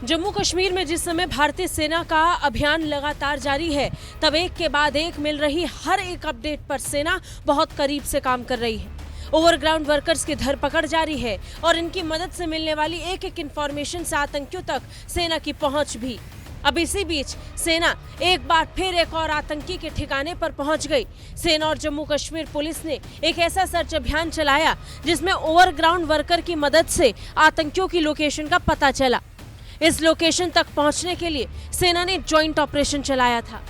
जम्मू कश्मीर में जिस समय भारतीय सेना का अभियान लगातार जारी है, तब एक के बाद एक मिल रही हर एक अपडेट पर सेना बहुत करीब से काम कर रही है। ओवरग्राउंड वर्कर्स की धरपकड़ जारी है और इनकी मदद से मिलने वाली एक एक इंफॉर्मेशन से आतंकियों तक सेना की पहुंच भी। अब इसी बीच सेना एक बार फिर एक और आतंकी के ठिकाने पर पहुंच गई। सेना और जम्मू कश्मीर पुलिस ने एक ऐसा सर्च अभियान चलाया जिसमें ओवरग्राउंड वर्कर की मदद से आतंकियों की लोकेशन का पता चला। इस लोकेशन तक पहुंचने के लिए सेना ने जॉइंट ऑपरेशन चलाया था।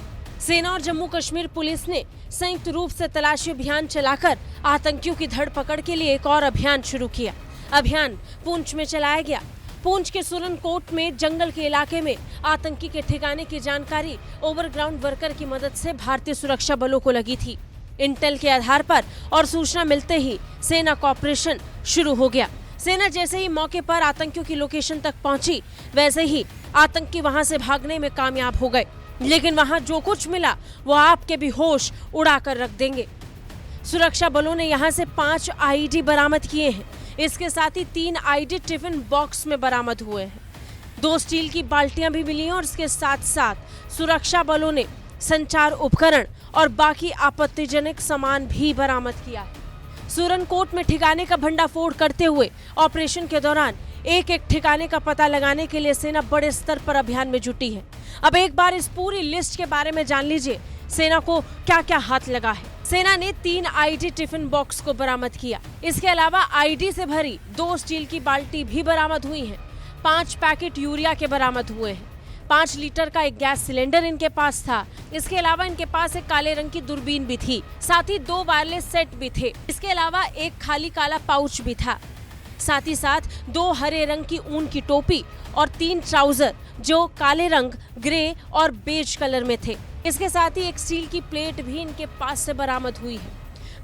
सेना और जम्मू कश्मीर पुलिस ने संयुक्त रूप से तलाशी अभियान चलाकर आतंकियों की धरपकड़ के लिए एक और अभियान शुरू किया। अभियान पुंछ में चलाया गया। पुंछ के सुरनकोट में जंगल के इलाके में आतंकी के ठिकाने की जानकारी ओवरग्राउंड वर्कर की मदद से भारतीय सुरक्षा बलों को लगी थी। इंटेल के आधार पर और सूचना मिलते ही सेना का ऑपरेशन शुरू हो गया। सेना जैसे ही मौके पर आतंकियों की लोकेशन तक पहुंची, वैसे ही आतंकी वहां से भागने में कामयाब हो गए। लेकिन वहां जो कुछ मिला वो आपके भी होश उड़ा कर रख देंगे। सुरक्षा बलों ने यहां से 5 आईईडी बरामद किए हैं। इसके साथ ही 3 आईईडी टिफिन बॉक्स में बरामद हुए हैं। 2 स्टील की बाल्टियां भी मिली हैं और इसके साथ साथ सुरक्षा बलों ने संचार उपकरण और बाकी आपत्तिजनक सामान भी बरामद किया है। सुरनकोट में ठिकाने का भंडाफोड़ करते हुए ऑपरेशन के दौरान एक एक ठिकाने का पता लगाने के लिए सेना बड़े स्तर पर अभियान में जुटी है। अब एक बार इस पूरी लिस्ट के बारे में जान लीजिए सेना को क्या क्या हाथ लगा है। सेना ने 3 आईडी टिफिन बॉक्स को बरामद किया। इसके अलावा आईडी से भरी 2 स्टील की बाल्टी भी बरामद हुई हैं। 5 पैकेट यूरिया के बरामद हुए हैं। 5 लीटर का एक गैस सिलेंडर इनके पास था। इसके अलावा इनके पास एक काले रंग की दूरबीन भी थी। साथ ही 2 वायरलेस सेट भी थे। इसके अलावा एक खाली काला पाउच भी था। साथ ही साथ 2 हरे रंग की ऊन की टोपी और 3 ट्राउजर जो काले रंग, ग्रे और बेज कलर में थे। इसके साथ ही एक स्टील की प्लेट भी इनके पास से बरामद हुई है।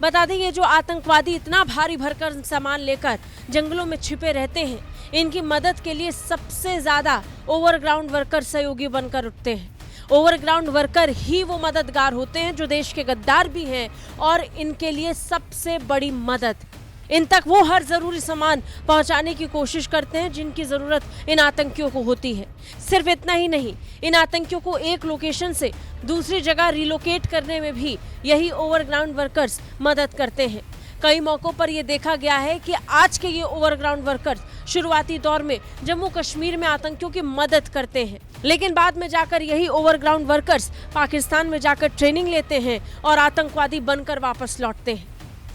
बता दें, ये जो आतंकवादी इतना भारी भरकर सामान लेकर जंगलों में छिपे रहते हैं, इनकी मदद के लिए सबसे ज्यादा ओवरग्राउंड वर्कर सहयोगी बनकर उठते हैं। ओवरग्राउंड वर्कर ही वो मददगार होते हैं जो देश के गद्दार भी हैं और इनके लिए सबसे बड़ी मदद। इन तक वो हर जरूरी सामान पहुंचाने की कोशिश करते हैं जिनकी जरूरत इन आतंकियों को होती है। सिर्फ इतना ही नहीं, इन आतंकियों को एक लोकेशन से दूसरी जगह रिलोकेट करने में भी यही ओवरग्राउंड वर्कर्स मदद करते हैं। कई मौकों पर यह देखा गया है कि आज के ये ओवरग्राउंड वर्कर्स शुरुआती दौर में जम्मू कश्मीर में आतंकियों की मदद करते हैं, लेकिन बाद में जाकर यही ओवरग्राउंड वर्कर्स पाकिस्तान में जाकर ट्रेनिंग लेते हैं और आतंकवादी बनकर वापस लौटते हैं।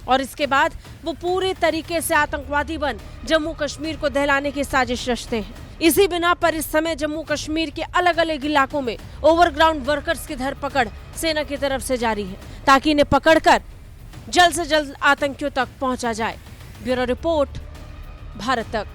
और इसके बाद वो पूरे तरीके से आतंकवादी बन जम्मू कश्मीर को दहलाने की साजिश रचते हैं। इसी बिना पर इस समय जम्मू कश्मीर के अलग अलग इलाकों में ओवरग्राउंड वर्कर्स की धरपकड़ सेना की तरफ से जारी है, ताकि इन्हें पकड़कर जल्द से जल्द आतंकियों तक पहुंचा जाए। ब्यूरो रिपोर्ट, भारत तक।